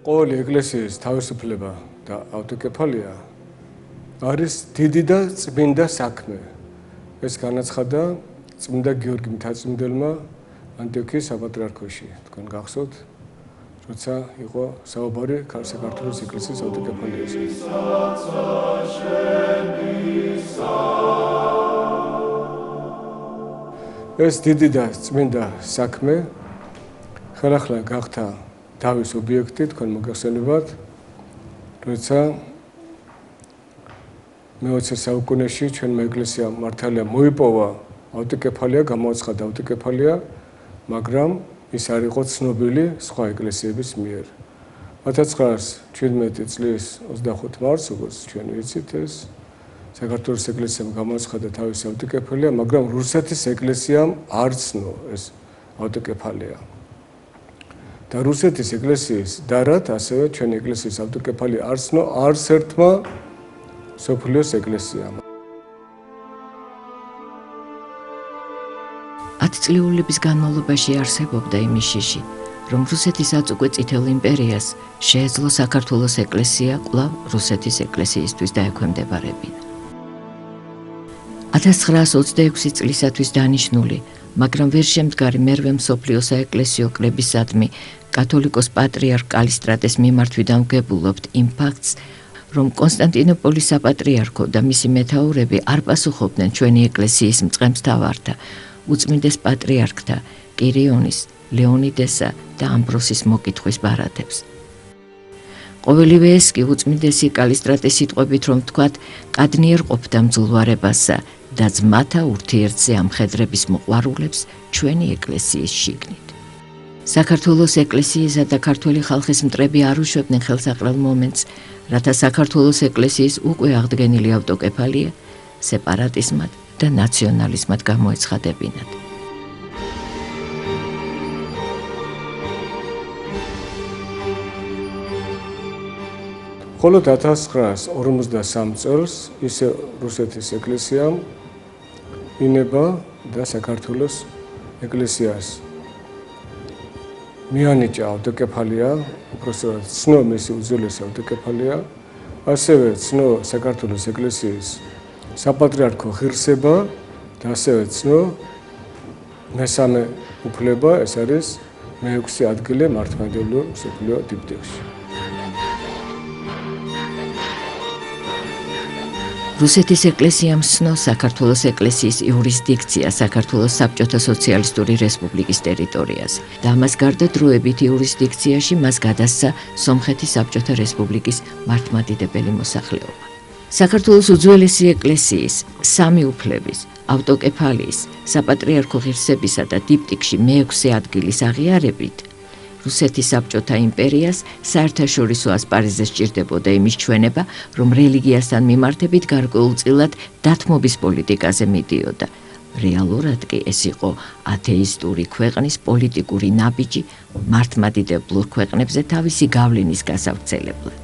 ყოველი ეკლესიის თავისუფლება და ავტოკეფალია არის დიდი და წმინდა საქმე. ეს განაცხადა წმინდა გიორგი მთაწმინდელმა ანტიოქიის საპატრიარქოში. თქვენ გახსოვთ, როცა იყო საუბარი საქართველოს ეკლესიის ავტოკეფალიაზე. ეს დიდი და წმინდა საქმე ხელახლა გახდა დავის ობიექტი, თქვენ მოგახსენებათ, როცა მე-20 საუკუნეში ჩვენმა ეკლესიამ მართალია მოიპოვა ავტოკეფალია, გამოაცხადა ავტოკეფალია, მაგრამ ის არ იყო ცნობილი სხვა ეკლესიების მიერ. 1917 წლის 25 მარტს, როგორც ჩვენ ვიცით, ეს საქართველოს ეკლესიამ გამოაცხადა თავისი ავტოკეფალია, მაგრამ რუსეთის ეკლესიამ არ ცნო ეს ავტოკეფალია. და რუსეთის ეკლესიის დარად ასევე ჩვენი ეკლესიის ავტოკეფალია არ ცნო არც ერთმა სოფლიოს ეკლესიამ. 10 წლიურების განმავლობაში არსებობდა იმის შიში, რომ რუსეთის აწუყვე წითელ იმპერიას შეეძლო საქართველოს ეკლესია კვლავ რუსეთის ეკლესიისთვის დაექვემდებარებინა. 1926 წლისათვის დანიშნული, მაგრამ ვერ შემდგარი მერვე მსოფლიო საეკლესიო კრებისადმი კათოლიკოს პატრიარქ კალისტრატეს მიმართ ვიდამგებულობთ იმ ფაქტს, რომ კონსტანტინოპოლის საპატრიარქო და მისი მეთაურები არ პასუხობდნენ ჩვენი ეკლესიის მწყემსთავართა, უწმინდეს პატრიარქთა კირიონის, ლეონიდესა და ამბროსის მოკითხვის ბარათებს. ყოველივე ეს კი უწმინდესი კალისტრატეს სიტყვებით რომ ვთქვათ, კადნიერ ყოფდა მძულვარებასა და ძმათა ურთიერთზე ამხედრების მოყვარულებს ჩვენი ეკლესიის შიგნით. საქართველოს ეკლესიისა და ქართველი ხალხის მტრები არ უშვებდნენ ხელსაყრელ მომენტს, რათა საქართველოს ეკლესიის უკვე აღდგენილი ავტოკეფალია სეპარატიზმად და ნაციონალიზმად გამოეცხადებინათ. მხოლოდ 1953 წელს ისე რუსეთის ეკლესიამ ინება და საქართველოს ეკლესიას მიანიჭა ავტოკეფალია, უпростоრად ცნო მისი უძველესი ავტოკეფალია, ასევე ცნო საქართველოს ეკლესიის საპატრიარქო ღირსება და ასევე ცნო მესამე უფლება, ეს არის მე-6 ადგილი მართლმადიდებლურ მსოფლიო დიპტიხში. რუსეთის ეკლესიამ სცნო საქართველოს ეკლესიის იურისდიქცია საქართველოს საბჭოთა სოციალისტური რესპუბლიკის ტერიტორიაზე და ამას გარდა დროებით იურისდიქციაში მას გადასცა სომხეთის საბჭოთა რესპუბლიკის მართლმადიდებელი მოსახლეობა. საქართველოს უძველესი ეკლესიის სამი უფლების, ავტოკეფალიის, საპატრიარქო ღირსებისა და დიპტიქში მე-6 ადგილის აღიარებით რუსეთის საბჭოთა იმპერიას საერთაშორისო ასპარეზზე სჭირდებოდა იმის ჩვენება, რომ რელიგიასთან მიმართებით გარკვეულწილად დათმობის პოლიტიკაზე მიდიოდა. რეალურად კი ეს იყო ათეისტური ქვეყნის პოლიტიკური ნაბიჯი მართლმადიდებლურ ქვეყნებზე თავისი გავლენის გასავრცელებლად.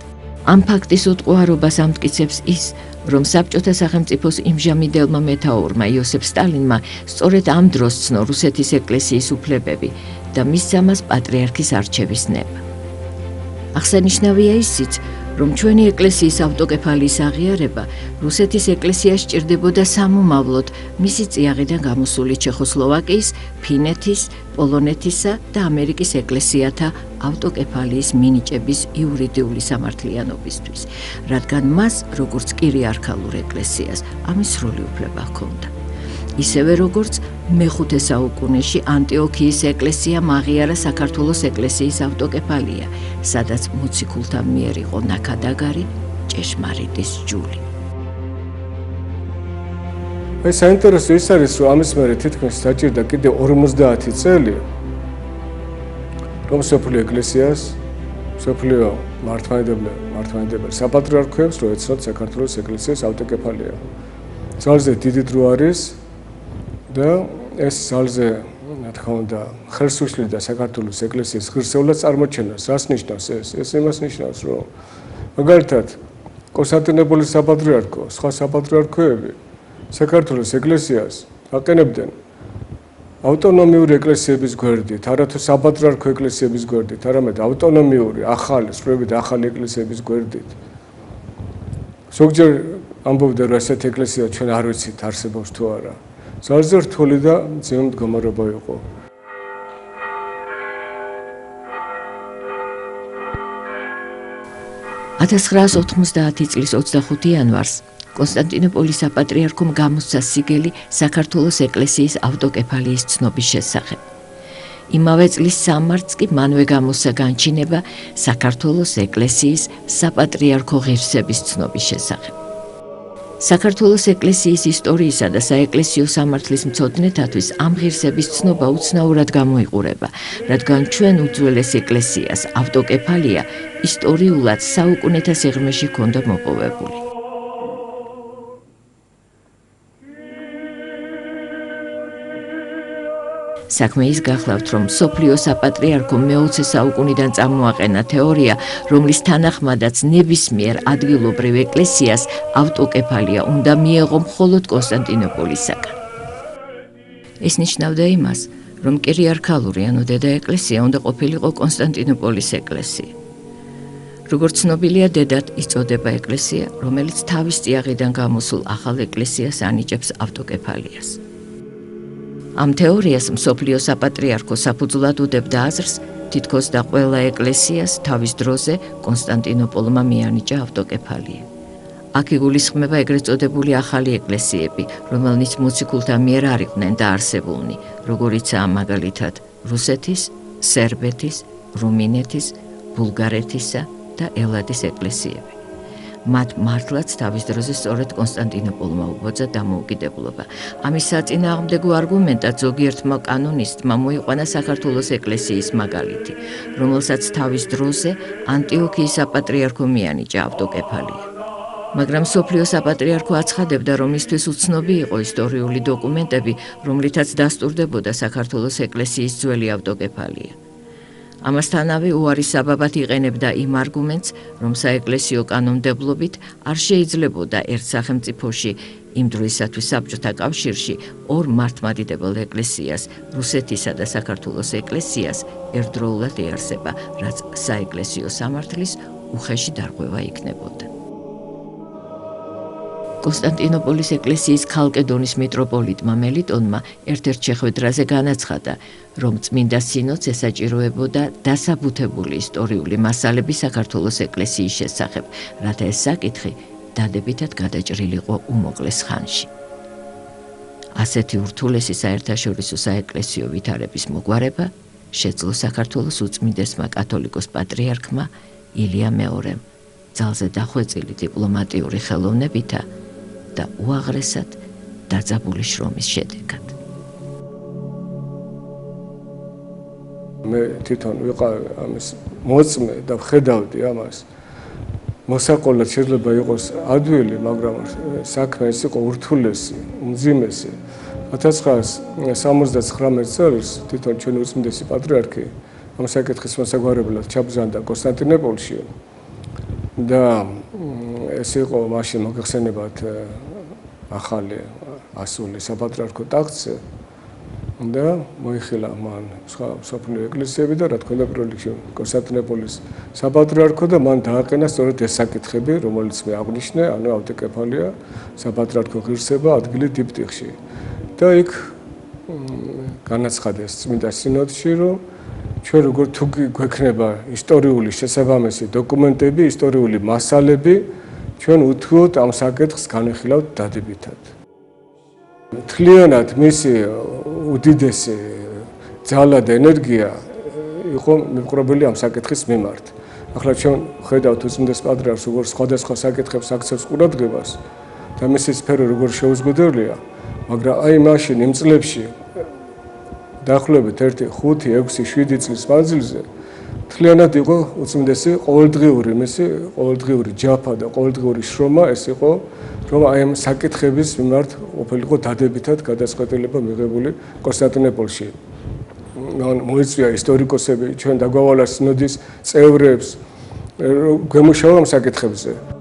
ამ ფაქტის უტყუარობას ამტკიცებს ის, რომ საბჭოთა სახელმწიფოს იმჟამინდელმა მეთაურმა იოსებ სტალინმა სწორედ ამ დროს ცნო რუსეთის ეკლესიის უფლებები და მისცა მას პატრიარქის არჩევის ნება. აღსანიშნავია ისიც, რომ ჩვენი ეკლესიის ავტოკეფალიის აღიარება რუსეთის ეკლესიას სჭირდებოდა სამომავლოდ მისი წიაღიდან გამოსული ჩეხოსლოვაკიის, ფინეთის, პოლონეთისა და ამერიკის ეკლესიათა ავტოკეფალიის მინიჭების იურიდიული სამართლიანობისთვის, რადგან მას, როგორც კირიარქალურ ეკლესიას, ამის სრული უფლება ჰქონდა. ისევე როგორც მე-5 საუკუნეში ანტიოქიის ეკლესიამ აღიარა საქართველოს ეკლესიის ავტოკეფალია, სადაც მოციქულთა მიერ იყო ნაქადაგარი ჭეშმარიტის ჯული. ეს საინტერესო ის არის, რომ ამის მერე თითქმის დაჭირდა კიდევ 50 წელი, რომ სოფლიო ეკლესიას, სოფლიო მართლმადიდებელ საპატრიარქოებს რო ეცნოთ საქართველოს ეკლესიის ავტოკეფალია. ძალზე დიდი დრო არის და ეს ძალზე, რა თქმა უნდა, ხელს უშლიდა საქართველოს ეკლესიის ღირსეულად წარმოჩენას. რას ნიშნავს ეს? ეს იმას ნიშნავს, რომ მაგალითად კონსტანტინოპოლის საპატრიარქო, სხვა საპატრიარქოები საქართველოს ეკლესიას აყენებდნენ ავტონომიური ეკლესიების გვერდით, არათუ საპატრიარქო ეკლესიების გვერდით, არამედ ავტონომიური, ახალი, სრულებით ახალი ეკლესიების გვერდით. ზოგჯერ ამბობდა, რომ ესეთი ეკლესია ჩვენ არ ვიცით არსებობს თუ არა. ძალზე რთული და მძიმე მდგომარეობა იყო. 1990 წლის 25 იანვარს კონსტანტინოპოლის საპატრიარქომ გამოსცა სიგელი საქართველოს ეკლესიის ავტოკეფალიის ცნობის შესახებ. იმავე წლის 3 მარტს კი მანვე გამოსცა განჩინება საქართველოს ეკლესიის საპატრიარქო ღირსების ცნობის შესახებ. საქართველოს ეკლესიის ისტორიისა და საეკლესიო სამართლის მცოდნეთათვის ამ ღირსების ცნობა უცნაურად გამოიყურება, რადგან ჩვენ უძველეს ეკლესიას ავტოკეფალია ისტორიულად საუკუნეთა სიღრმეში ჰქონდა მოპოვებული. საქმე ის გახლავთ, რომ მსოფლიო საპატრიარქომ მე-20 საუკუნიდან წამოაყენა თეორია, რომლის თანახმადაც ნებისმიერ ადგილობრივ ეკლესიას ავტოკეფალია უნდა მიეღო მხოლოდ კონსტანტინოპოლისაგან. ეს ნიშნავდა იმას, რომ კირიარქალური ანუ დედა ეკლესია უნდა ყოფილიყო კონსტანტინოპოლის ეკლესია. როგორც ცნობილია, დედად იწოდება ეკლესია, რომელიც თავის წიაღიდან გამოსულ ახალ ეკლესიას ანიჭებს ავტოკეფალიას. ამ თეორიას მსოფლიო საპატრიარქო საფუძვლად უდებდა აზრს, თითქოს და ყველა ეკლესიას თავის დროზე კონსტანტინოპოლმა მიანიჭა ავტოკეფალია. აქ იგულისხმება ეგრეთ წოდებული ახალი ეკლესიები, რომელნიც მოციქულთა მიერ არ იყვნენ დაარსებულნი, როგორიცაა მაგალითად რუსეთის, სერბეთის, რუმინეთის, ბულგარეთისა და ელადის ეკლესიები. მათ მართლაც თავის დროზე სწორედ კონსტანტინოპოლმა უბოძა დამოუკიდებლობა. ამის საწინააღმდეგო არგუმენტად ზოგიერთმა კანონისტმა მოიყვანა საქართველოს ეკლესიის მაგალითი, რომელსაც თავის დროზე ანტიოქიის საპატრიარქო მიანიჭა ავტოკეფალია. მაგრამ მსოფლიო საპატრიარქო აცხადებდა, რომ მისთვის უცნობი იყო ისტორიული დოკუმენტები, რომლითაც დასტურდებოდა საქართველოს ეკლესიის ძველი ავტოკეფალია. ამასთანავე უარის საბაბად იყენებდა იმ არგუმენტს, რომ საეკლესიო კანონმდებლობით არ შეიძლებოდა ერთ სახელმწიფოში იმ დროისათვის საბჭოთა კავშირში ორ მართლმადიდებელ ეკლესიას, რუსეთისა და საქართველოს ეკლესიას ერთდროულად ეარსება, რაც საეკლესიო სამართლის უხეში დარღვევა იქნებოდა. კონსტანტინოპოლის ეკლესიის ქალკედონის მიტროპოლიტმა მელიტონმა ერთ-ერთ შეხვედრაზე განაცხადა, რომ წმინდა სინოდს ესაჭიროებოდა დასაბუთებული ისტორიული მასალები საქართველოს ეკლესიის შესახებ, რათა ეს საკითხი დადებითად გადაჭრილიყო უმოკლეს ხანში. ასეთი ურთულესი საერთაშორისო საეკლესიო ვითარების მოგვარება შეძლო საქართველოს უწმინდესმა კათოლიკოს პატრიარქმა ილია მეორემ, ძალზე დახვეწილი დიპლომატიური ხელოვნებითა და უაღრესად დაძაბული შრომის შედეგად. მე თვითონ ვიყავ ამის მოწმე და ვხედავდი ამას. მოსაყოლად შეიძლება იყოს ადვილი, მაგრამ საქმე ეს იყო ურთულესი, უმძიმესი. 1979 წელს თვითონ ჩვენი უწმინდესი პატრიარქი ამ საკითხის მოსაგვარებლად ჩაბრძანდა კონსტანტინოპოლში და ეს იყო მაშინ მოგეხსენებათ ახალი ასული საპატრიარქო ტახტზე და მოიხილა მან სხვა მსოფლიო ეკლესიები და რა თქმა უნდა პირველ რიგში კონსტანტინოპოლის საპატრიარქო და მან დააყენა სწორედ ეს საკითხები, რომელიც მე აღნიშნე, ანუ ავტოკეფალია, საპატრიარქო ღირსება ადგილი დიპტიხში. და იქ განაცხადეს წმინდა სინოდში, რომ ჩვენ როგორ თუ გვექნება ისტორიული შესაბამისი დოკუმენტები, ისტორიული მასალები, ჩვენ უთუოდ ამ საკითხს განვიხილავთ დადებითად. მთლიანად მისი უდიდესი ძალა და ენერგია იყო მიყრობილი ამ საკითხის მიმართ. ახლა ჩვენ ხედავთ უწმინდეს პატრიარქს როგორ სხვადასხვა საკითხებს აქცევს ყურადღებას და მისი სფერო როგორ შეუზღუდელია, მაგრამ აი მაშინ იმ წლებში დაახლოებით 1, 5, 6, 7 წლის მანძილზე მთლიანად იყო უწმინდესი ყოველდღიური ჯაფა და ყოველდღიური შრომა ეს იყო, რომ აი ამ საკითხების მიმართ ყოფილიყო დადებითად გადაწყვეტილება მიღებული კონსტანტინოპოლში. მოიწვია ისტორიკოსები, ჩვენ დაგვავალა სინოდის წევრებს, გვემუშავა ამ საკითხებზე.